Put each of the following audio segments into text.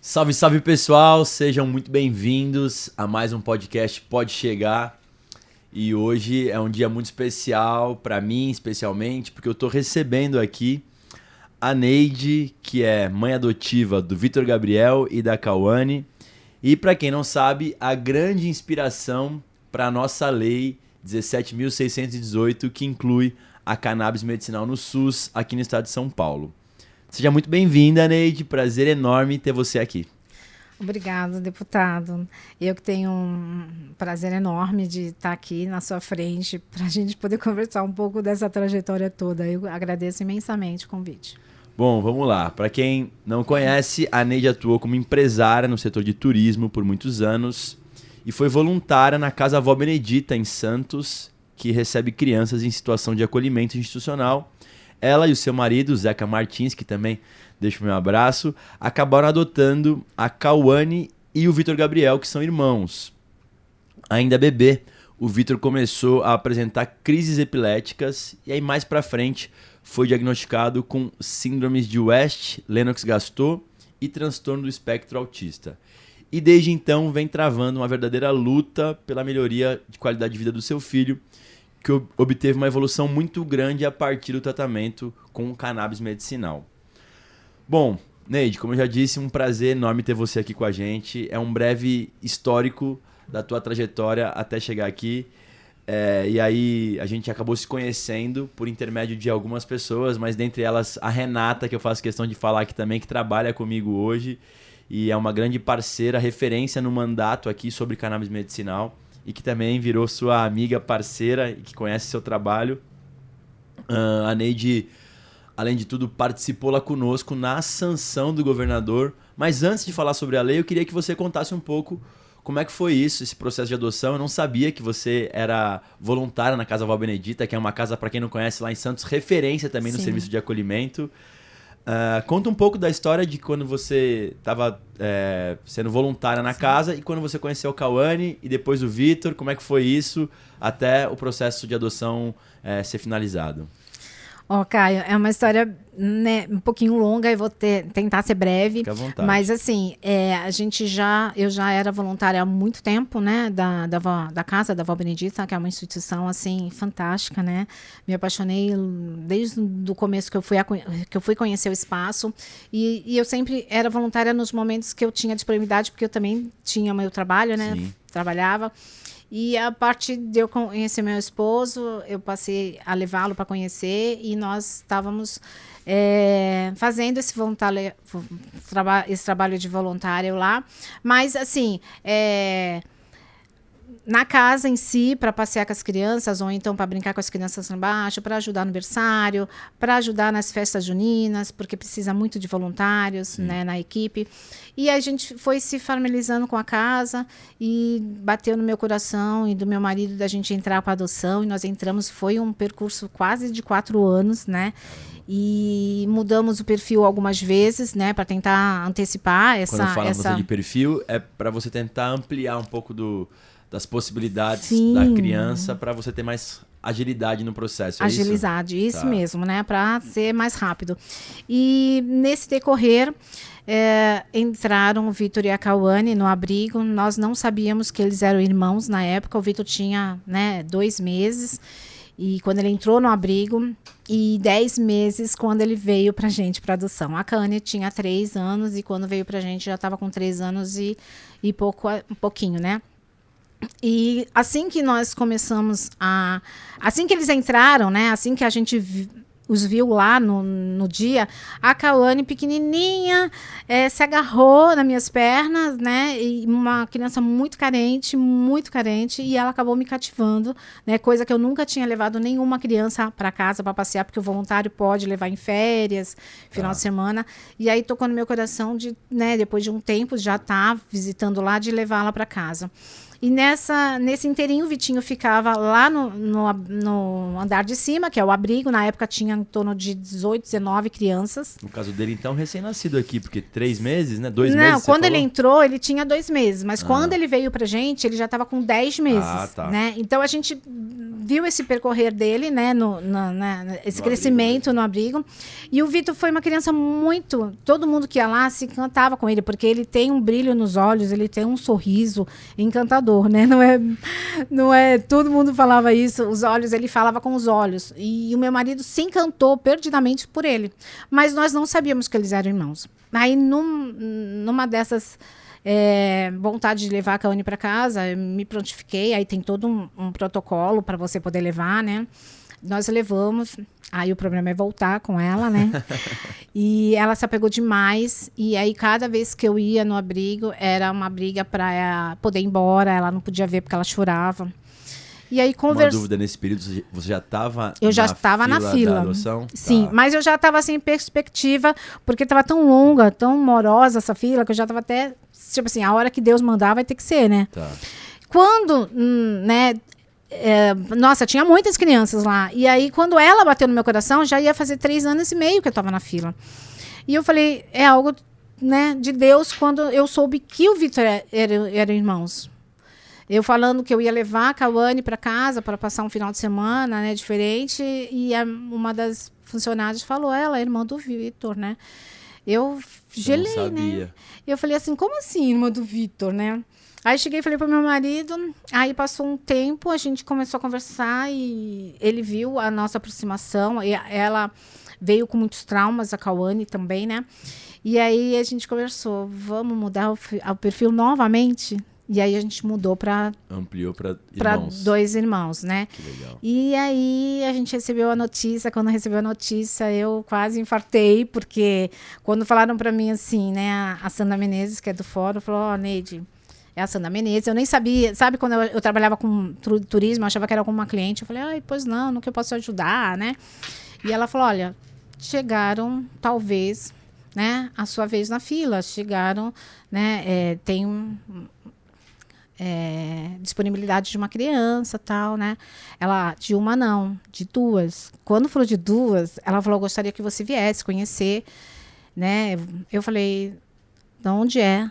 Salve, salve pessoal, sejam muito bem-vindos a mais um podcast Pode Chegar. E hoje é um dia muito especial para mim, especialmente, porque eu tô recebendo aqui a Neide, que é mãe adotiva do Vitor Gabriel e da Cauane. E para quem não sabe, a grande inspiração para a nossa lei 17.618, que inclui a cannabis medicinal no SUS aqui no estado de São Paulo. Seja muito bem-vinda, Neide. Prazer enorme ter você aqui. Obrigada, deputado. Eu que tenho um prazer enorme de estar aqui na sua frente para a gente poder conversar um pouco dessa trajetória toda. Eu agradeço imensamente o convite. Bom, vamos lá. Para quem não conhece, a Neide atuou como empresária no setor de turismo por muitos anos e foi voluntária na Casa Avó Benedita, em Santos, que recebe crianças em situação de acolhimento institucional. Ela e o seu marido, Zeca Martins, que também deixa o meu abraço, acabaram adotando a Cauane e o Vitor Gabriel, que são irmãos. Ainda bebê, o Vitor começou a apresentar crises epiléticas e aí mais pra frente foi diagnosticado com síndromes de West, Lennox-Gastaut e transtorno do espectro autista. E desde então vem travando uma verdadeira luta pela melhoria de qualidade de vida do seu filho, que obteve uma evolução muito grande a partir do tratamento com cannabis medicinal. Bom, Neide, como eu já disse, um prazer enorme ter você aqui com a gente. É um breve histórico da tua trajetória até chegar aqui. E aí a gente acabou se conhecendo por intermédio de algumas pessoas, mas dentre elas a Renata, que eu faço questão de falar aqui também, que trabalha comigo hoje e é uma grande parceira, referência no mandato aqui sobre cannabis medicinal e que também virou sua amiga, parceira e que conhece seu trabalho. A Neide, além de tudo, participou lá conosco na sanção do governador. Mas antes de falar sobre a lei, eu queria que você contasse um pouco como é que foi isso, esse processo de adoção. Eu não sabia que você era voluntária na Casa Avó Benedita, que é uma casa, para quem não conhece, lá em Santos, referência também no serviço de acolhimento. Conta um pouco da história de quando você estava sendo voluntária na casa e quando você conheceu o Cauane e depois o Vitor. Como é que foi isso até o processo de adoção ser finalizado? Caio, é uma história, né, um pouquinho longa, eu vou tentar ser breve. Fica à vontade. Mas assim, eu já era voluntária há muito tempo, né, da Casa da Avó Benedita, que é uma instituição assim fantástica, né? Me apaixonei desde o começo que eu fui conhecer o espaço e eu sempre era voluntária nos momentos que eu tinha disponibilidade, porque eu também tinha meu trabalho, né? Sim. Trabalhava. E a partir de eu conhecer meu esposo, eu passei a levá-lo para conhecer e nós estávamos fazendo esse trabalho de voluntário lá. Mas, assim, na casa em si, para passear com as crianças, ou então para brincar com as crianças lá embaixo, para ajudar no berçário, para ajudar nas festas juninas, porque precisa muito de voluntários, né, na equipe. E a gente foi se familiarizando com a casa e bateu no meu coração e do meu marido da gente entrar para adoção. E nós entramos, foi um percurso quase de 4 anos, né? E mudamos o perfil algumas vezes, né, para tentar antecipar essa... Quando fala de perfil, é para você tentar ampliar um pouco das possibilidades da criança para você ter mais agilidade no processo. Agilidade, isso mesmo, né? Para ser mais rápido. E nesse decorrer, entraram o Vitor e a Cauane no abrigo. Nós não sabíamos que eles eram irmãos na época. O Vitor tinha, né, 2 meses. E quando ele entrou no abrigo, e 10 meses quando ele veio pra gente para adoção. A Cauane tinha 3 anos e quando veio pra gente já estava com 3 anos e um pouquinho, né? E assim que nós começamos assim que eles entraram, né? Assim que a gente os viu lá no dia, a Cauane pequenininha se agarrou nas minhas pernas, né? E uma criança muito carente, e ela acabou me cativando, né? Coisa que eu nunca tinha levado nenhuma criança para casa para passear, porque o voluntário pode levar em férias, final de semana. E aí tocou no meu coração de, né? Depois de um tempo já estar visitando lá, de levá-la para casa. E nesse inteirinho, o Vitinho ficava lá no andar de cima, que é o abrigo. Na época tinha em torno de 18, 19 crianças. No caso dele, então, recém-nascido aqui, porque 3 meses, né? 2 meses. Não, quando ele entrou, ele tinha 2 meses. Mas quando ele veio pra gente, ele já estava com 10 meses. Né? Então a gente viu esse percorrer dele, né, esse crescimento no abrigo. E o Vitor foi uma criança muito... Todo mundo que ia lá se encantava com ele, porque ele tem um brilho nos olhos, ele tem um sorriso encantador, né? Não é... Todo mundo falava isso, os olhos, ele falava com os olhos. E o meu marido se encantou perdidamente por ele. Mas nós não sabíamos que eles eram irmãos. Aí, numa dessas... vontade de levar a Kawane para casa, eu me prontifiquei, aí tem todo um protocolo para você poder levar, né? Nós levamos, aí o problema é voltar com ela, né? E ela se apegou demais, e aí cada vez que eu ia no abrigo, era uma briga para poder ir embora, ela não podia ver porque ela chorava. E aí Uma dúvida, nesse período, você já estava na fila da adoção? Sim, tá. Mas eu já estava sem perspectiva, porque estava tão longa, tão morosa essa fila, que eu já estava até, tipo assim, a hora que Deus mandar vai ter que ser, né? Tá. Quando, né, nossa, tinha muitas crianças lá, e aí quando ela bateu no meu coração, já ia fazer 3 anos e meio que eu estava na fila. E eu falei, é algo, né, de Deus, quando eu soube que o Vitor eram irmãos. Eu falando que eu ia levar a Kawane para casa para passar um final de semana, né, diferente, e uma das funcionárias falou, ela é irmã do Vitor, né? Eu gelei, né? Eu falei assim, como assim, irmã do Vitor, né? Aí cheguei e falei para o meu marido, aí passou um tempo, a gente começou a conversar e ele viu a nossa aproximação, e ela veio com muitos traumas, a Kawane também, né? E aí a gente conversou, vamos mudar o perfil novamente? E aí a gente mudou ampliou para 2 irmãos, né? Que legal. E aí a gente recebeu a notícia, quando recebeu a notícia eu quase infartei, porque quando falaram para mim assim, né, a Sandra Menezes, que é do fórum, falou, Neide, é a Sandra Menezes, eu nem sabia, sabe quando eu trabalhava com turismo, eu achava que era alguma cliente, eu falei, pois não, no que eu posso ajudar, né? E ela falou, olha, chegaram, talvez, né, a sua vez na fila, chegaram, né, tem disponibilidade de uma criança, tal, né? Ela, de uma não, de 2. Quando falou de 2, ela falou, gostaria que você viesse conhecer, né? Eu falei, de onde é?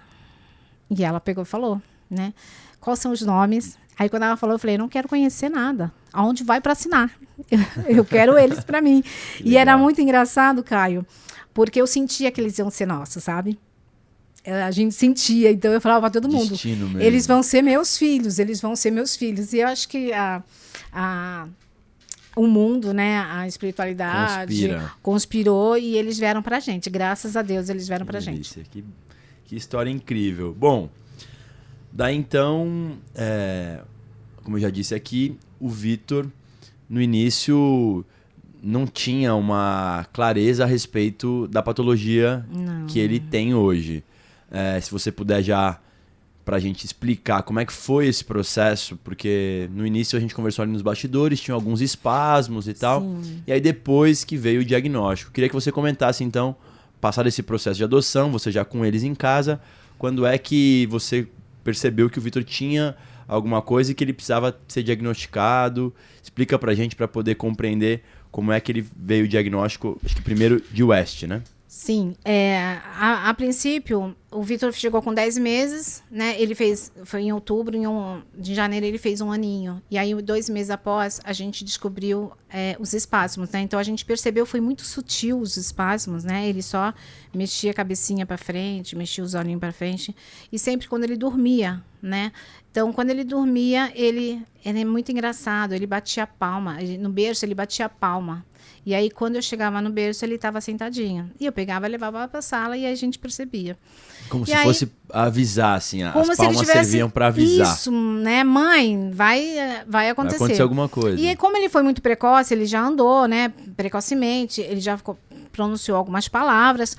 E ela pegou e falou, né? Quais são os nomes? Aí quando ela falou, eu falei, não quero conhecer nada. Aonde vai para assinar? Eu quero eles para mim. E era muito engraçado, Caio, porque eu sentia que eles iam ser nossos, sabe? A gente sentia, então eu falava para todo mundo, eles vão ser meus filhos, eles vão ser meus filhos. E eu acho que o mundo, né, a espiritualidade conspirou e eles vieram pra gente. Graças a Deus eles vieram pra gente. Que história incrível. Bom, daí então, como eu já disse aqui, o Vitor, no início, não tinha uma clareza a respeito da patologia que ele tem hoje. Se você puder já, pra gente explicar como é que foi esse processo, porque no início a gente conversou ali nos bastidores, tinha alguns espasmos e tal, e aí depois que veio o diagnóstico. Queria que você comentasse então, passado esse processo de adoção, você já com eles em casa, quando é que você percebeu que o Vitor tinha alguma coisa e que ele precisava ser diagnosticado? Explica pra gente, pra poder compreender como é que ele veio o diagnóstico, acho que primeiro de West, né? Sim, a princípio, o Vitor chegou com 10 meses, né? Ele foi em outubro, de janeiro ele fez 1 aninho. E aí, 2 meses após, a gente descobriu os espasmos, né? Então, a gente percebeu, foi muito sutil os espasmos, né? Ele só mexia a cabecinha para frente, mexia os olhinhos para frente. E sempre quando ele dormia, né? Então, quando ele dormia, ele é muito engraçado, ele batia a palma. No berço, ele batia a palma. E aí, quando eu chegava no berço, ele estava sentadinho. E eu pegava e levava para a sala e a gente percebia. Como se fosse avisar, assim, as palmas serviam para avisar. Isso, né? Mãe, vai acontecer. Vai acontecer alguma coisa. E aí, como ele foi muito precoce, ele já andou, né? Precocemente, ele já pronunciou algumas palavras.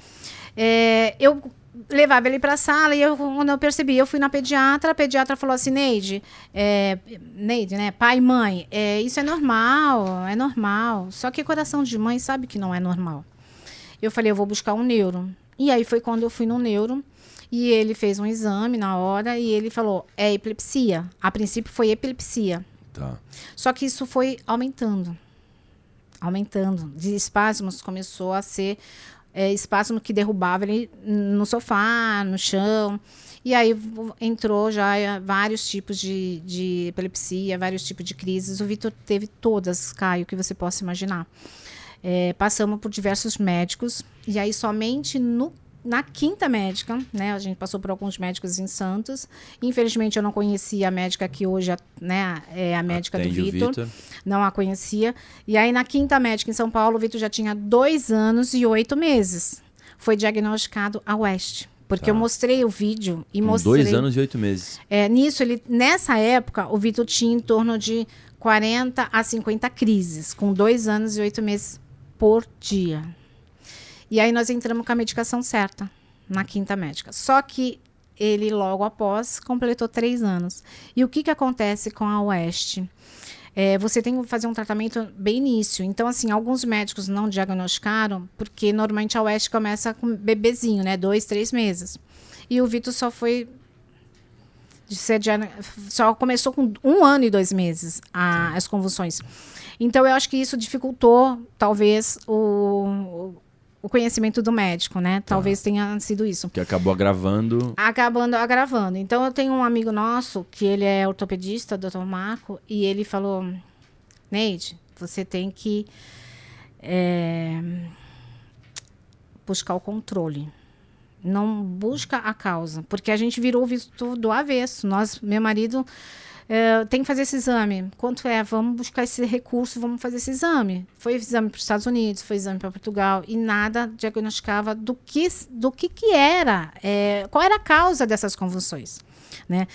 Eu levava ele para a sala e quando eu percebi, eu fui na pediatra, a pediatra falou assim, Neide, né, pai e mãe, isso é normal, só que coração de mãe sabe que não é normal. Eu falei, eu vou buscar um neuro. E aí foi quando eu fui no neuro e ele fez um exame na hora e ele falou, é epilepsia. A princípio foi epilepsia. Tá. Só que isso foi aumentando. De espasmos começou a ser espasmo que derrubava ele no sofá, no chão. E aí entrou já vários tipos de epilepsia, vários tipos de crises. O Vitor teve todas, Caio, que você possa imaginar. Passamos por diversos médicos. E aí somente na quinta médica, né? A gente passou por alguns médicos em Santos. Infelizmente, eu não conhecia a médica que hoje é a médica do Vitor. Não a conhecia. E aí, na quinta médica em São Paulo, o Vitor já tinha 2 anos e 8 meses. Foi diagnosticado a West. Porque eu mostrei o vídeo e mostrei... 2 anos e 8 meses. Nessa época, o Vitor tinha em torno de 40 a 50 crises, com 2 anos e 8 meses por dia. E aí nós entramos com a medicação certa, na quinta médica. Só que ele, logo após, completou 3 anos. E o que acontece com a West? Você tem que fazer um tratamento bem início. Então, assim, alguns médicos não diagnosticaram, porque normalmente a West começa com bebezinho, né? 2, 3 meses. E o Vitor só começou com 1 ano e 2 meses as convulsões. Então, eu acho que isso dificultou, talvez, o conhecimento do médico, né? Talvez tenha sido isso. Que acabou agravando. Agravando. Então, eu tenho um amigo nosso, que ele é ortopedista, Dr. Marco, e ele falou, Neide, você tem que buscar o controle. Não busca a causa. Porque a gente virou o Vitor do avesso. Meu marido... tem que fazer esse exame. Quanto é? Vamos buscar esse recurso, vamos fazer esse exame. Foi exame para os Estados Unidos, foi exame para Portugal, e nada diagnosticava do que era, qual era a causa dessas convulsões, né?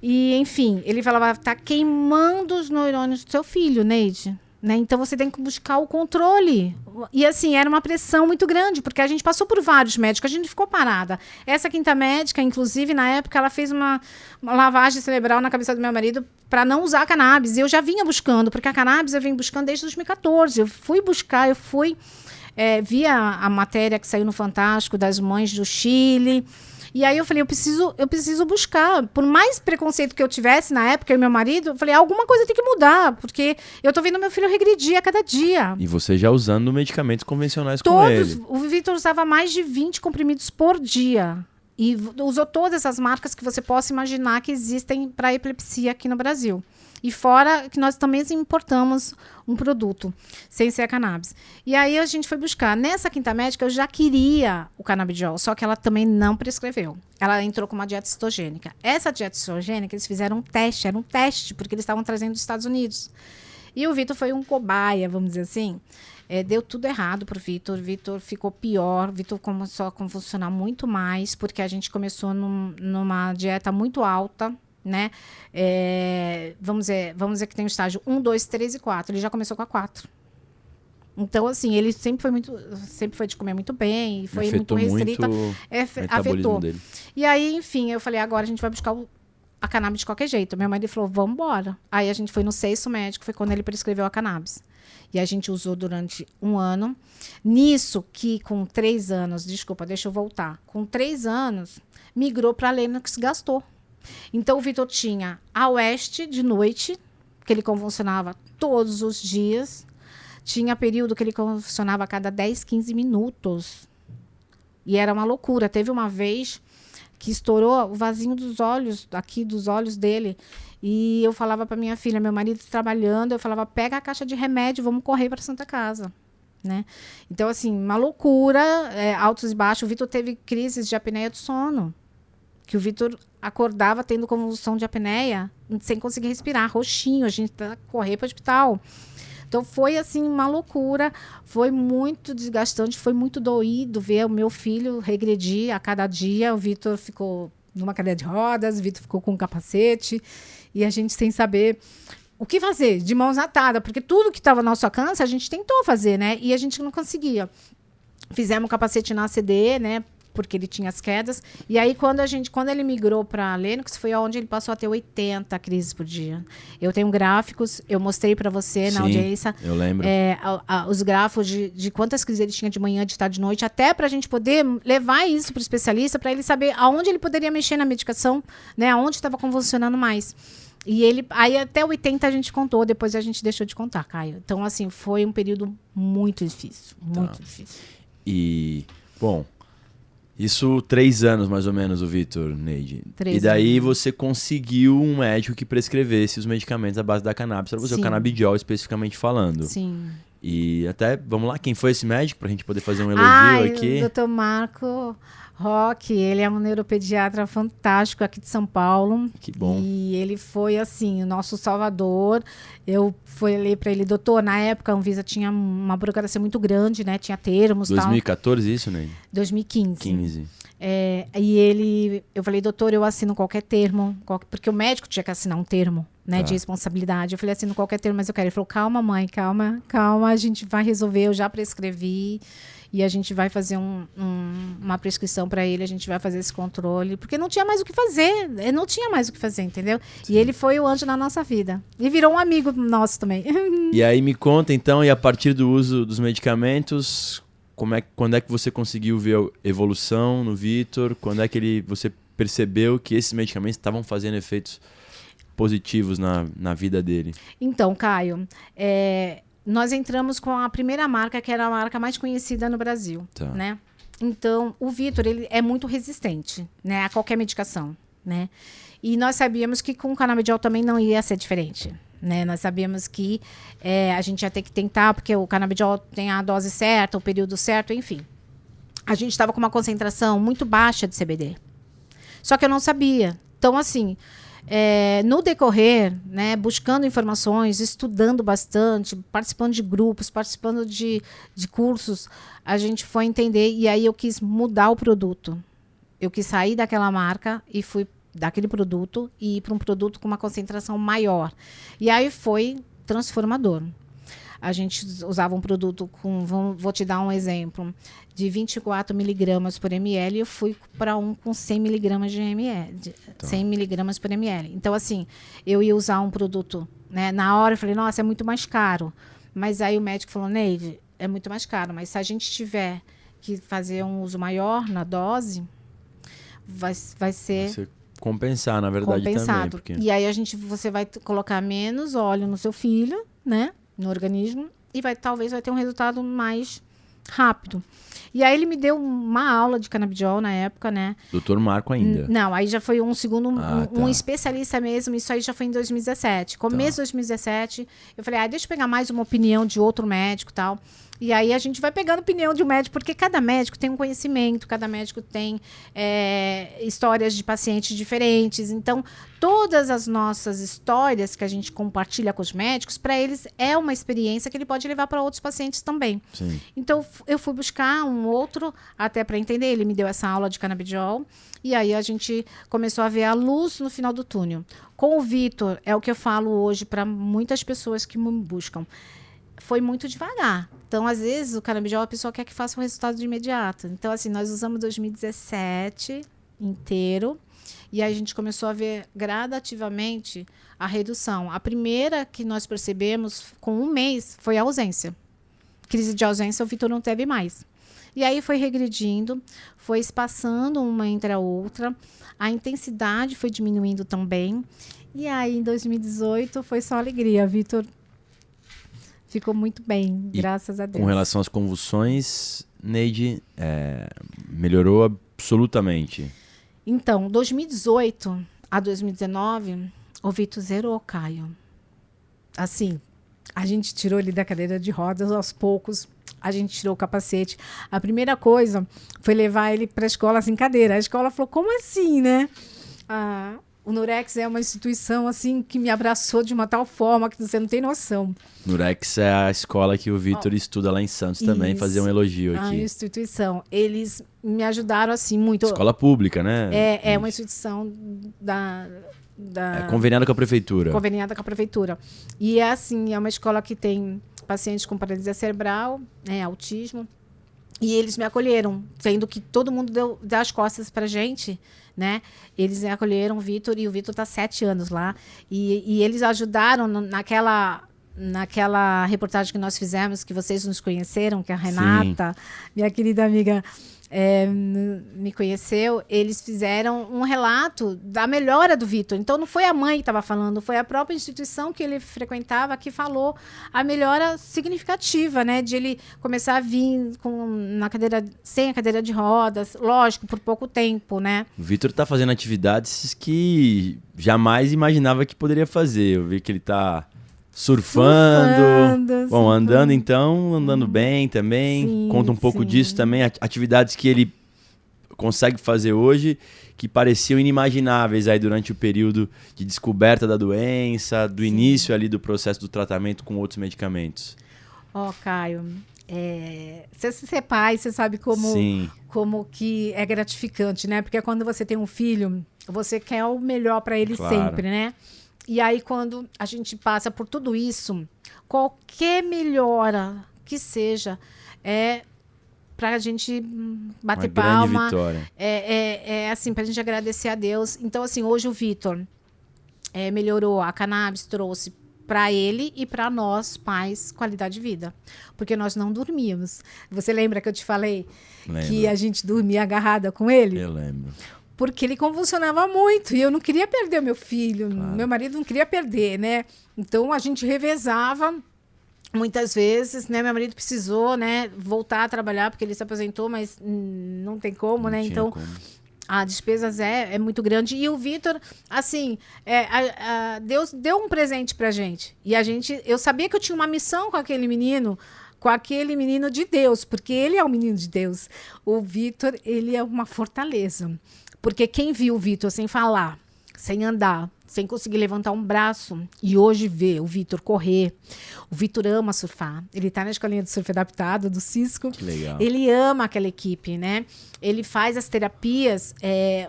E, enfim, ele falava, tá queimando os neurônios do seu filho, Neide. Né? Então, você tem que buscar o controle. E, assim, era uma pressão muito grande, porque a gente passou por vários médicos, a gente ficou parada. Essa quinta médica, inclusive, na época, ela fez uma lavagem cerebral na cabeça do meu marido para não usar a cannabis. E eu já vinha buscando, porque a cannabis eu venho buscando desde 2014. Eu fui buscar, vi a matéria que saiu no Fantástico das mães do Chile. E aí eu falei, eu preciso buscar. Por mais preconceito que eu tivesse na época, eu e meu marido, eu falei, alguma coisa tem que mudar, porque eu tô vendo meu filho regredir a cada dia. E você já usando medicamentos convencionais com ele. O Vitor usava mais de 20 comprimidos por dia. E usou todas as marcas que você possa imaginar que existem para epilepsia aqui no Brasil. E fora que nós também importamos um produto, sem ser a cannabis. E aí a gente foi buscar. Nessa quinta médica, eu já queria o canabidiol, só que ela também não prescreveu. Ela entrou com uma dieta cetogênica. Essa dieta cetogênica, eles fizeram um teste, era um teste, porque eles estavam trazendo dos Estados Unidos. E o Vitor foi um cobaia, vamos dizer assim. Deu tudo errado pro Vitor. Vitor ficou pior. Vitor começou a convulsionar muito mais, porque a gente começou numa dieta muito alta, né? Vamos dizer que tem o estágio 1, 2, 3 e 4. Ele já começou com a 4. Então, assim, ele sempre foi de comer muito bem, e foi muito restrita. Afetou. Dele. E aí, enfim, eu falei, agora a gente vai buscar a cannabis de qualquer jeito. Meu marido falou, vamos embora. Aí a gente foi no 6º médico, foi quando ele prescreveu a cannabis. E a gente usou durante 1 ano. Nisso que com 3 anos, desculpa, deixa eu voltar. Com 3 anos, migrou para a Lennox, gastou. Então, o Vitor tinha a West de noite, que ele convulsionava todos os dias. Tinha período que ele convulsionava a cada 10, 15 minutos. E era uma loucura. Teve uma vez que estourou o vasinho dos olhos, aqui dos olhos dele. E eu falava para minha filha, meu marido trabalhando, eu falava, pega a caixa de remédio, vamos correr para Santa Casa. Né? Então, assim, uma loucura, altos e baixos. O Vitor teve crises de apneia do sono. Que o Vitor acordava tendo convulsão de apneia, sem conseguir respirar, roxinho, a gente tá correr para o hospital. Então, foi, assim, uma loucura, foi muito desgastante, foi muito doído ver o meu filho regredir a cada dia. O Vitor ficou numa cadeira de rodas, o Vitor ficou com um capacete, e a gente sem saber o que fazer, de mãos atadas, porque tudo que estava ao nosso alcance, a gente tentou fazer, né? E a gente não conseguia. Fizemos o capacete na ACD, né? Porque ele tinha as quedas. E aí, quando ele migrou para a Lennox, foi onde ele passou a ter 80 crises por dia. Eu tenho gráficos, eu mostrei para você na audiência. Eu lembro. Os gráficos de quantas crises ele tinha de manhã, de tarde, de noite, até para a gente poder levar isso para o especialista, para ele saber aonde ele poderia mexer na medicação, né? Aonde estava convulsionando mais. E aí até 80 a gente contou, depois a gente deixou de contar, Caio. Então, assim, foi um período muito difícil, muito difícil. E, bom, isso 3 anos mais ou menos, o Vitor, Neide. 3 E daí anos. você conseguiu um médico que prescrevesse os medicamentos à base da cannabis para você, o Sim. canabidiol especificamente falando. Sim. E até, vamos lá, quem foi esse médico pra gente poder fazer um elogio aqui? O Dr. Marco Roque, ele é um neuropediatra fantástico aqui de São Paulo. Que bom. E ele foi, assim, o nosso salvador. Eu falei para ele, doutor, na época a Anvisa tinha uma burocracia muito grande, né? Tinha termos e tal. 2014 isso, Neide? 2015. 15. Eu falei, doutor, eu assino qualquer termo, porque o médico tinha que assinar um termo, né, de responsabilidade. Eu falei, assino qualquer termo, mas eu quero. Ele falou, calma, mãe, calma, a gente vai resolver, eu já prescrevi e a gente vai fazer uma prescrição para ele, a gente vai fazer esse controle, porque não tinha mais o que fazer, entendeu? Sim. E ele foi o anjo na nossa vida e virou um amigo nosso também. E aí me conta então, e a partir do uso dos medicamentos, quando é que você conseguiu ver a evolução no Vitor? Quando é que você percebeu que esses medicamentos estavam fazendo efeitos positivos na vida dele? Então, Caio, nós entramos com a primeira marca, que era a marca mais conhecida no Brasil, né? Então, o Vitor, ele é muito resistente, né, a qualquer medicação, né? E nós sabíamos que com o canabidiol também não ia ser diferente. Né? Nós sabíamos que a gente ia ter que tentar, porque o canabidiol tem a dose certa, o período certo, enfim. A gente estava com uma concentração muito baixa de CBD. Só que eu não sabia. Então, assim, no decorrer, né, buscando informações, estudando bastante, participando de grupos, participando de cursos, a gente foi entender, e aí eu quis mudar o produto. Eu quis sair daquela marca e fui daquele produto e ir para um produto com uma concentração maior. E aí foi transformador. A gente usava um produto vou te dar um exemplo, de 24 miligramas por ml, eu fui para um com 100 miligramas de ml, 100 miligramas por ml. Então, assim, eu ia usar um produto, né? Na hora eu falei, nossa, é muito mais caro. Mas aí o médico falou, Neide, é muito mais caro, mas se a gente tiver que fazer um uso maior na dose, vai ser compensar, na verdade, também. Porque... E aí você vai colocar menos óleo no seu filho, né? No organismo, e talvez vai ter um resultado mais rápido. E aí ele me deu uma aula de canabidiol na época, né? Doutor Marco ainda? Não, aí já foi um segundo, um especialista mesmo, isso aí já foi em 2017. Começo de 2017, eu falei, deixa eu pegar mais uma opinião de outro médico e tal. E aí a gente vai pegando a opinião de um médico, porque cada médico tem um conhecimento, cada médico tem histórias de pacientes diferentes. Então, todas as nossas histórias que a gente compartilha com os médicos, para eles é uma experiência que ele pode levar para outros pacientes também. Sim. Então, eu fui buscar um outro, até para entender. Ele me deu essa aula de canabidiol, e aí a gente começou a ver a luz no final do túnel. Com o Vitor, é o que eu falo hoje para muitas pessoas que me buscam. Foi muito devagar. Então, às vezes, o canabidiol, a pessoa quer que faça um resultado de imediato. Então, assim, nós usamos 2017 inteiro e aí a gente começou a ver gradativamente a redução. A primeira que nós percebemos, com 1 mês, foi a ausência. Crise de ausência, o Vitor não teve mais. E aí foi regredindo, foi espaçando uma entre a outra, a intensidade foi diminuindo também. E aí, em 2018, foi só alegria. Vitor ficou muito bem, graças a Deus. Com relação às convulsões, Neide, melhorou absolutamente. Então, 2018 a 2019, o Vitor zerou, Caio. Assim, a gente tirou ele da cadeira de rodas aos poucos, a gente tirou o capacete. A primeira coisa foi levar ele para a escola sem cadeira. A escola falou, como assim, né? O Nurex é uma instituição assim que me abraçou de uma tal forma que você não tem noção. Nurex é a escola que o Vitor estuda lá em Santos também, fazer um elogio aqui. A instituição. Eles me ajudaram assim muito. Escola pública, né? É uma instituição conveniada com a prefeitura. Conveniada com a prefeitura. E é assim, é uma escola que tem pacientes com paralisia cerebral, autismo. E eles me acolheram, sendo que todo mundo deu as costas pra gente, né? Eles me acolheram o Vitor, e o Vitor está 7 anos lá. E eles ajudaram naquela reportagem que nós fizemos, que vocês nos conheceram, que a Renata, minha querida amiga me conheceu, eles fizeram um relato da melhora do Vitor. Então, não foi a mãe que estava falando, foi a própria instituição que ele frequentava que falou a melhora significativa, né? De ele começar a vir na cadeira, sem a cadeira de rodas, lógico, por pouco tempo, né? O Vitor tá fazendo atividades que jamais imaginava que poderia fazer. Eu vi que ele tá surfando. Bom, andando então, andando bem também. Sim, conta um pouco disso também. Atividades que ele consegue fazer hoje que pareciam inimagináveis aí durante o período de descoberta da doença, do início ali do processo do tratamento com outros medicamentos. Caio, você ser pai, você sabe como que é gratificante, né? Porque quando você tem um filho, você quer o melhor para ele sempre, né? E aí, quando a gente passa por tudo isso, qualquer melhora que seja, é para a gente bater palma. Grande vitória. É assim, para a gente agradecer a Deus. Então, assim, hoje o Vitor melhorou. A cannabis trouxe para ele e para nós, pais, qualidade de vida. Porque nós não dormíamos. Você lembra que eu te falei que a gente dormia agarrada com ele? Eu lembro. Porque ele convulsionava muito e eu não queria perder o meu filho, meu marido não queria perder, né? Então a gente revezava muitas vezes, né? Meu marido precisou, né, voltar a trabalhar porque ele se aposentou, mas não tem como, né? Então a despesas é muito grande. E o Vitor, assim, Deus deu um presente pra gente. E eu sabia que eu tinha uma missão com aquele menino de Deus, porque ele é um menino de Deus. O Vitor, ele é uma fortaleza. Porque quem viu o Vitor sem falar, sem andar, sem conseguir levantar um braço, e hoje vê o Vitor correr. O Vitor ama surfar. Ele está na escolinha de surf adaptado do Cisco. Que legal. Ele ama aquela equipe, né? Ele faz as terapias.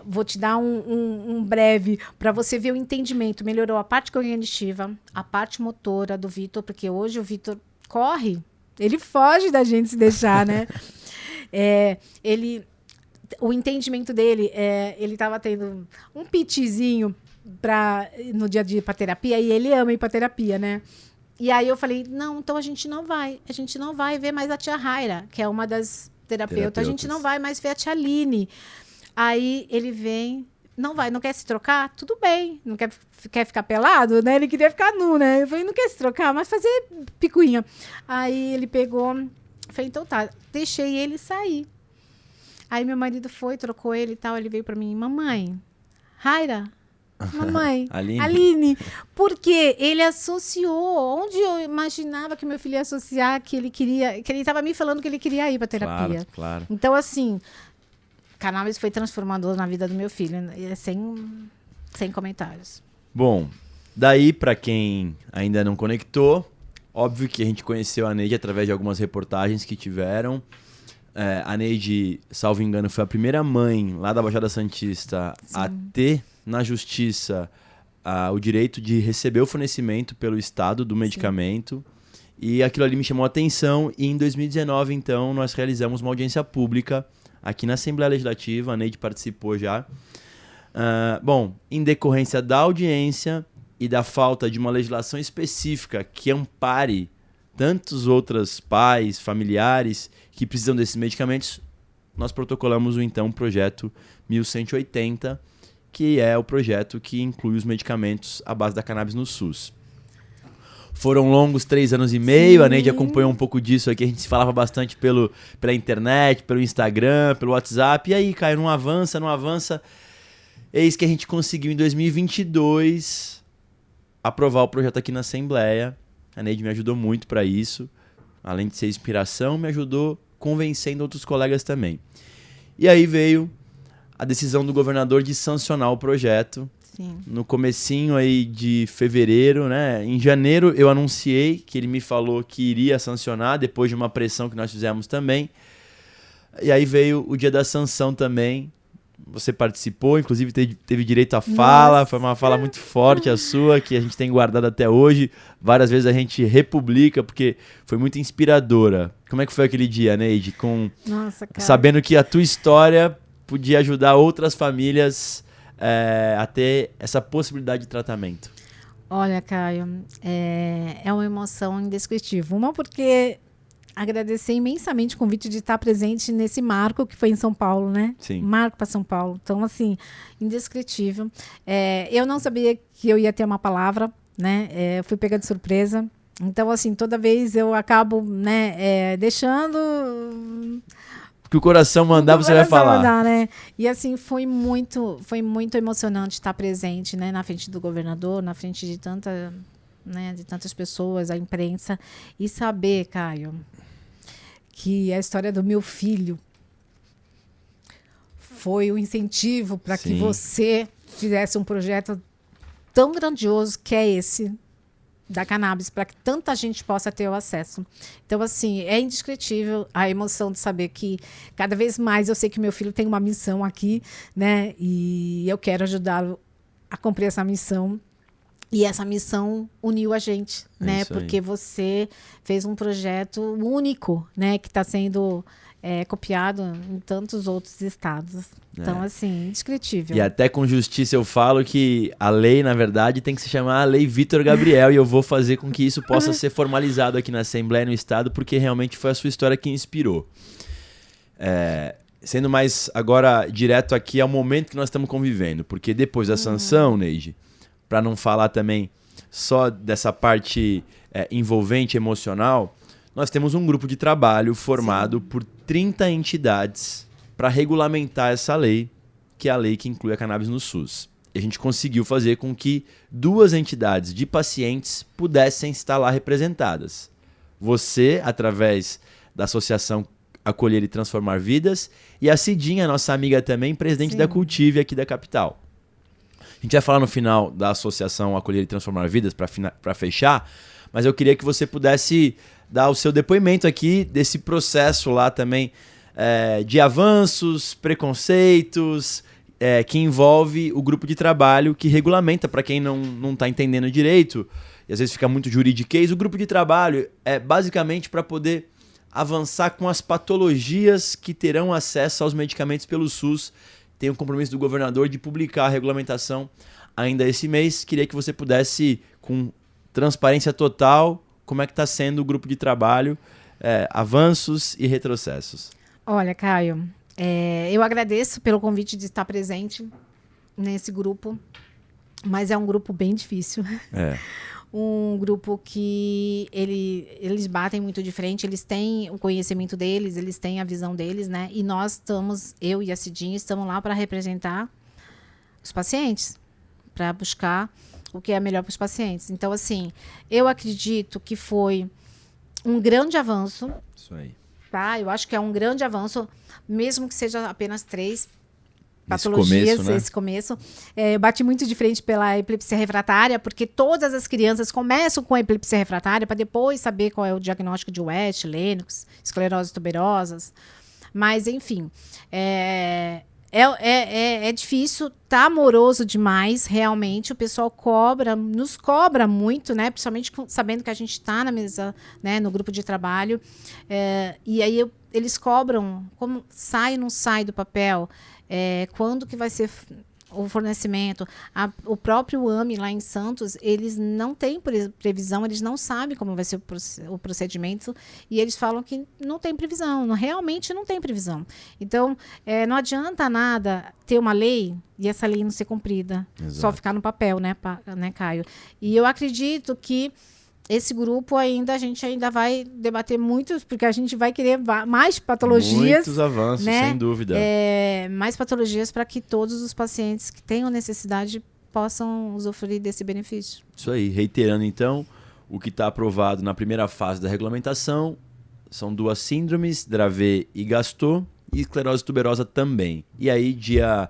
Vou te dar um breve para você ver o entendimento. Melhorou a parte cognitiva, a parte motora do Vitor, porque hoje o Vitor corre. Ele foge da gente se deixar, né? O entendimento dele, ele estava tendo um pitizinho no dia a dia para terapia, e ele ama ir para terapia, né? E aí eu falei, não, então a gente não vai ver mais a tia Raira, que é uma das terapeutas. A gente não vai mais ver a tia Aline. Aí ele vem, não quer se trocar? Tudo bem, não quer ficar pelado, né? Ele queria ficar nu, né? Eu falei, não quer se trocar, mas fazer picuinha. Aí ele pegou, falei, então tá, deixei ele sair. Aí meu marido foi, trocou ele e tal, ele veio pra mim, mamãe, Raira, mamãe, Aline, porque ele associou, onde eu imaginava que meu filho ia associar, que ele estava me falando que ele queria ir pra terapia. Claro. Então, assim, cannabis foi transformador na vida do meu filho, sem comentários. Bom, daí pra quem ainda não conectou, óbvio que a gente conheceu a Neide através de algumas reportagens que tiveram. A Neide, salvo engano, foi a primeira mãe lá da Baixada Santista a ter na justiça o direito de receber o fornecimento pelo Estado do medicamento. E aquilo ali me chamou a atenção. E em 2019, então, nós realizamos uma audiência pública aqui na Assembleia Legislativa. A Neide participou já. Bom, em decorrência da audiência e da falta de uma legislação específica que ampare tantos outros pais, familiares que precisam desses medicamentos, nós protocolamos o então projeto 1180, que é o projeto que inclui os medicamentos à base da cannabis no SUS. Foram longos 3 anos e meio, a Neide acompanhou um pouco disso aqui, a gente se falava bastante pela internet, pelo Instagram, pelo WhatsApp, e aí, Caio, não avança. Eis que a gente conseguiu em 2022 aprovar o projeto aqui na Assembleia. A Neide me ajudou muito para isso. Além de ser inspiração, me ajudou convencendo outros colegas também. E aí veio a decisão do governador de sancionar o projeto. Sim. No comecinho aí de fevereiro, né? Em janeiro eu anunciei que ele me falou que iria sancionar, depois de uma pressão que nós fizemos também. E aí veio o dia da sanção também. Você participou, inclusive teve direito à fala. Nossa. Foi uma fala muito forte a sua, que a gente tem guardado até hoje. Várias vezes a gente republica, porque foi muito inspiradora. Como é que foi aquele dia, Neide? Nossa, cara. Sabendo que a tua história podia ajudar outras famílias a ter essa possibilidade de tratamento. Olha, Caio, é uma emoção indescritível. Uma porque agradecer imensamente o convite de estar presente nesse marco que foi em São Paulo, né? Sim. Marco para São Paulo. Então, assim, indescritível. Eu não sabia que eu ia ter uma palavra, né? Eu fui pega de surpresa. Então, assim, toda vez eu acabo, né, deixando... O que o coração mandar, você vai falar. Mandar, né? E, assim, foi muito emocionante estar presente, né, na frente do governador, na frente de de tantas pessoas, a imprensa, e saber, Caio, que a história do meu filho foi o incentivo para que você fizesse um projeto tão grandioso que é esse da cannabis, para que tanta gente possa ter o acesso. Então, assim, é indescritível a emoção de saber que cada vez mais eu sei que meu filho tem uma missão aqui, né? E eu quero ajudá-lo a cumprir essa missão. E essa missão uniu a gente, né? Porque você fez um projeto único, né? Que está sendo copiado em tantos outros estados. Então, assim, indescritível. E até com justiça eu falo que a lei, na verdade, tem que se chamar a Lei Vitor Gabriel, e eu vou fazer com que isso possa ser formalizado aqui na Assembleia e no Estado, porque realmente foi a sua história que inspirou. Sendo mais agora direto aqui ao momento que nós estamos convivendo, porque depois da sanção, Neide, para não falar também só dessa parte envolvente, emocional, nós temos um grupo de trabalho formado por 30 entidades para regulamentar essa lei, que é a lei que inclui a cannabis no SUS. E a gente conseguiu fazer com que 2 entidades de pacientes pudessem estar lá representadas. Você, através da Associação Acolher e Transformar Vidas, e a Cidinha, nossa amiga também, presidente da Cultive aqui da capital. A gente vai falar no final da Associação Acolher e Transformar Vidas para fechar, mas eu queria que você pudesse dar o seu depoimento aqui desse processo lá também de avanços, preconceitos, que envolve o grupo de trabalho que regulamenta, para quem não está entendendo direito, e às vezes fica muito juridiquês, o grupo de trabalho é basicamente para poder avançar com as patologias que terão acesso aos medicamentos pelo SUS. Tem o compromisso do governador de publicar a regulamentação ainda esse mês. Queria que você pudesse, com transparência total, como é que está sendo o grupo de trabalho, avanços e retrocessos. Olha, Caio, eu agradeço pelo convite de estar presente nesse grupo, mas é um grupo bem difícil. Um grupo que eles batem muito de frente, eles têm o conhecimento deles, eles têm a visão deles, né? E eu e a Cidinha, estamos lá para representar os pacientes, para buscar o que é melhor para os pacientes. Então, assim, eu acredito que foi um grande avanço. Isso aí. Tá? Eu acho que é um grande avanço, mesmo que seja apenas 3 patologias, esse começo. Eu bati muito de frente pela epilepsia refratária, porque todas as crianças começam com a epilepsia refratária para depois saber qual é o diagnóstico de West, Lennox, esclerose tuberosas. Mas, enfim, é difícil, tá amoroso demais, realmente. O pessoal nos cobra muito, né? Principalmente sabendo que a gente está na mesa, né? No grupo de trabalho. E aí eles cobram como sai ou não sai do papel. Quando que vai ser o fornecimento. O próprio AME lá em Santos, eles não têm previsão, eles não sabem como vai ser o procedimento, e eles falam que não tem previsão, realmente não tem previsão. Então, não adianta nada ter uma lei e essa lei não ser cumprida. Exato. Só ficar no papel, né, Caio? E eu acredito que esse grupo a gente ainda vai debater muito, porque a gente vai querer mais patologias. Muitos avanços, né? Sem dúvida. Mais patologias para que todos os pacientes que tenham necessidade possam usufruir desse benefício. Isso aí. Reiterando, então, o que está aprovado na primeira fase da regulamentação são 2 síndromes, Dravet e Gastaut, e esclerose tuberosa também. E aí, dia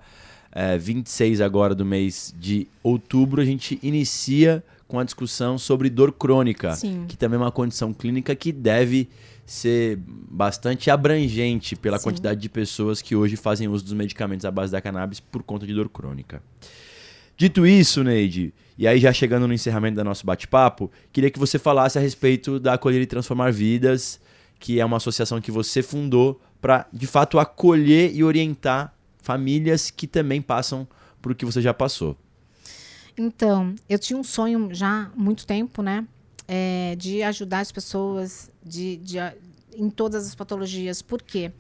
26 agora do mês de outubro, a gente inicia com a discussão sobre dor crônica, Sim. que também é uma condição clínica que deve ser bastante abrangente pela Sim. quantidade de pessoas que hoje fazem uso dos medicamentos à base da cannabis por conta de dor crônica. Dito isso, Neide, e aí já chegando no encerramento do nosso bate-papo, queria que você falasse a respeito da Acolher e Transformar Vidas, que é uma associação que você fundou para, de fato, acolher e orientar famílias que também passam por o que você já passou. Então, eu tinha um sonho já há muito tempo, né? De ajudar as pessoas, em todas as patologias. Por quê?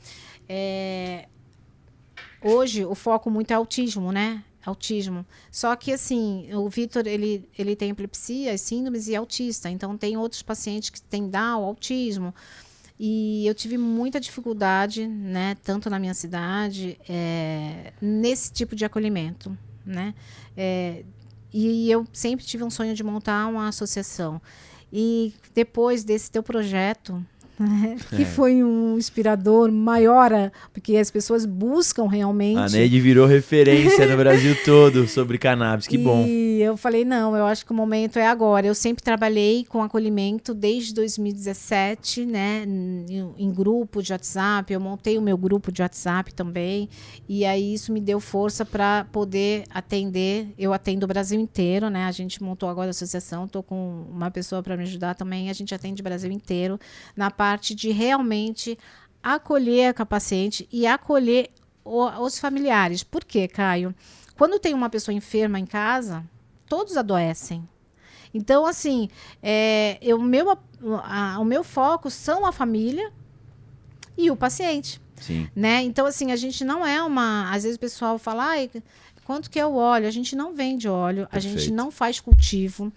Hoje o foco muito é autismo, né? Autismo. Só que, assim, o Vitor, ele tem epilepsia, síndromes e autista. Então, tem outros pacientes que têm Down, autismo. E eu tive muita dificuldade, né? Tanto na minha cidade, nesse tipo de acolhimento, né? E eu sempre tive um sonho de montar uma associação. E depois desse teu projeto... que foi um inspirador maior, porque as pessoas buscam realmente. A Neide virou referência no Brasil todo sobre cannabis, que bom. E eu falei, não, eu acho que o momento é agora. Eu sempre trabalhei com acolhimento desde 2017, né, em grupo de WhatsApp. Eu montei o meu grupo de WhatsApp também, e aí isso me deu força para poder atender. Eu atendo o Brasil inteiro, né? A gente montou agora a associação, estou com uma pessoa para me ajudar também. A gente atende o Brasil inteiro na parte de realmente acolher a paciente e acolher os familiares. Por quê, Caio? Quando tem uma pessoa enferma em casa, todos adoecem. Então, assim, o meu foco são a família e o paciente. Sim. Né? Então, assim, a gente não é uma... Às vezes o pessoal fala, quanto que é o óleo? A gente não vende óleo, Perfeito. A gente não faz cultivo.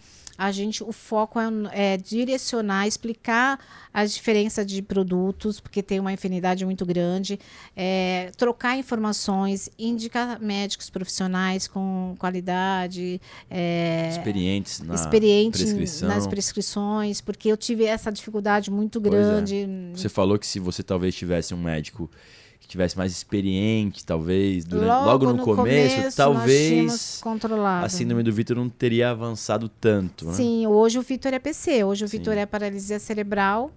O foco é direcionar, explicar a diferença de produtos, porque tem uma infinidade muito grande, trocar informações, indicar médicos profissionais com qualidade, experientes nas prescrições, porque eu tive essa dificuldade muito grande. Você falou que se você talvez tivesse um médico que tivesse mais experiente, talvez, logo no começo talvez a síndrome do Vitor não teria avançado tanto. Né? Sim, hoje o Vitor é PC, hoje o Vitor é paralisia cerebral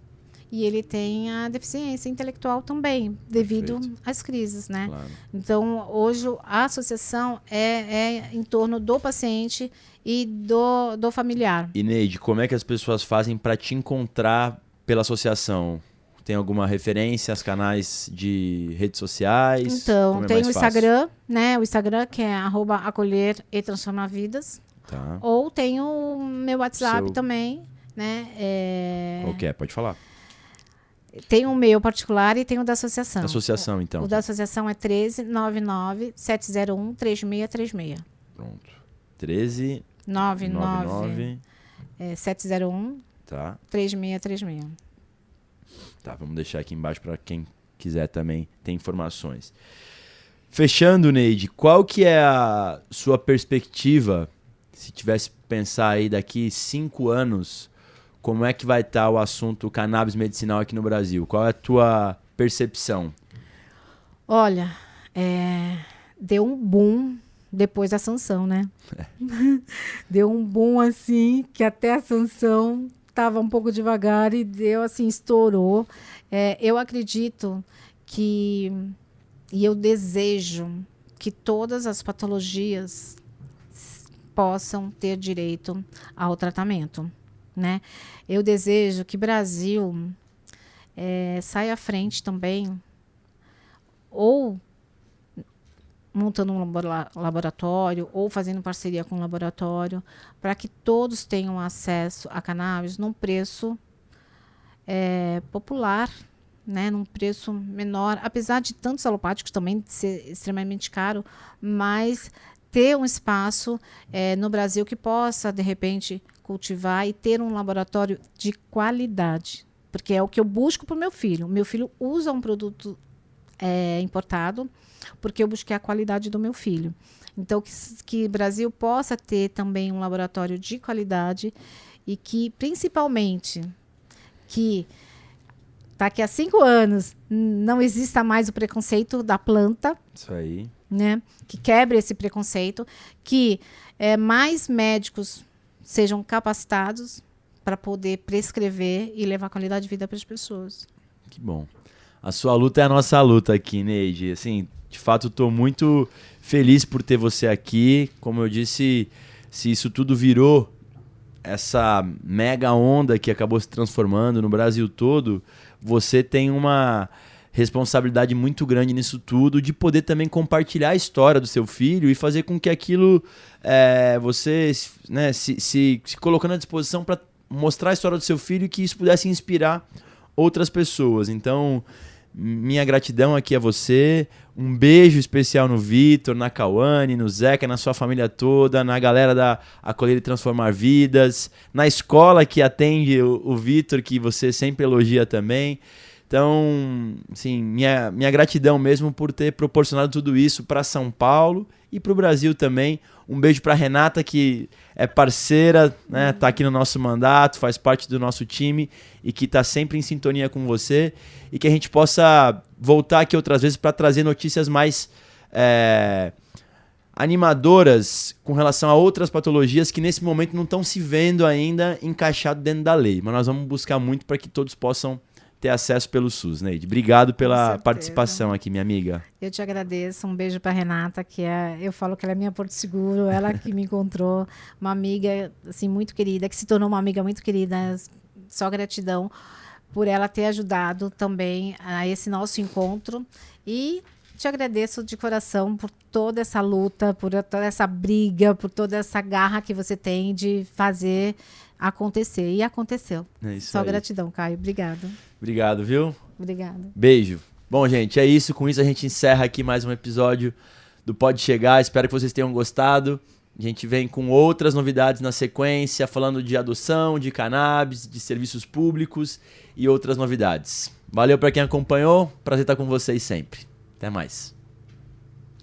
e ele tem a deficiência intelectual também, devido às crises, né? Claro. Então, hoje a associação é em torno do paciente e do familiar. E Neide, como é que as pessoas fazem para te encontrar pela associação? Tem alguma referência aos canais de redes sociais? Então, tem o Instagram, né? O Instagram que é @acolher e transformar vidas. Tá. Ou tem o meu WhatsApp também, né? Qual que é? Pode falar. Tem o meu particular e tem o da associação. Da associação, então. O da associação é 1399-701-3636. Pronto. 1399 701 tá. 3636. Tá, vamos deixar aqui embaixo para quem quiser também ter informações. Fechando, Neide, qual que é a sua perspectiva, se tivesse que pensar aí daqui 5 anos, como é que vai estar o assunto cannabis medicinal aqui no Brasil? Qual é a tua percepção? Olha, deu um boom depois da sanção, né? Deu um boom assim, que até a sanção... estava um pouco devagar e deu assim, estourou. Eu acredito e eu desejo que todas as patologias possam ter direito ao tratamento, né? Eu desejo que o Brasil saia à frente também, ou montando um laboratório ou fazendo parceria com um laboratório para que todos tenham acesso a cannabis num preço popular, né, num preço menor, apesar de tantos alopáticos também ser extremamente caro, mas ter um espaço no Brasil que possa, de repente, cultivar e ter um laboratório de qualidade, porque é o que eu busco para o meu filho. Meu filho usa um produto importado, porque eu busquei a qualidade do meu filho. Então, que o Brasil possa ter também um laboratório de qualidade e que, principalmente, que daqui a 5 anos não exista mais o preconceito da planta. Isso aí. Né? Que quebre esse preconceito, que mais médicos sejam capacitados para poder prescrever e levar qualidade de vida para as pessoas. Que bom. A sua luta é a nossa luta aqui, Neide. Assim, de fato, estou muito feliz por ter você aqui. Como eu disse, se isso tudo virou essa mega onda que acabou se transformando no Brasil todo, você tem uma responsabilidade muito grande nisso tudo, de poder também compartilhar a história do seu filho e fazer com que aquilo, você, né, se colocando à disposição para mostrar a história do seu filho e que isso pudesse inspirar outras pessoas. Então, minha gratidão aqui a você, um beijo especial no Vitor, na Cauane, no Zeca, na sua família toda, na galera da Acolher e Transformar Vidas, na escola que atende o Vitor, que você sempre elogia também. Então, assim, minha gratidão mesmo por ter proporcionado tudo isso para São Paulo e para o Brasil também. Um beijo para Renata, que é parceira, né, tá aqui no nosso mandato, faz parte do nosso time e que está sempre em sintonia com você. E que a gente possa voltar aqui outras vezes para trazer notícias mais animadoras com relação a outras patologias que nesse momento não estão se vendo ainda encaixado dentro da lei. Mas nós vamos buscar muito para que todos possam ter acesso pelo SUS, Neide. Obrigado pela participação aqui, minha amiga. Eu te agradeço. Um beijo para Renata, que eu falo que ela é minha Porto Seguro, ela que me encontrou, uma amiga assim muito querida, que se tornou uma amiga muito querida. Só gratidão por ela ter ajudado também a esse nosso encontro. E te agradeço de coração por toda essa luta, por toda essa briga, por toda essa garra que você tem de fazer acontecer. E aconteceu. Só aí. Gratidão, Caio. Obrigado. Obrigado, viu? Obrigado. Beijo. Bom, gente, é isso. Com isso a gente encerra aqui mais um episódio do Pode Chegar. Espero que vocês tenham gostado. A gente vem com outras novidades na sequência, falando de adoção, de cannabis, de serviços públicos e outras novidades. Valeu para quem acompanhou. Prazer estar com vocês sempre. Até mais.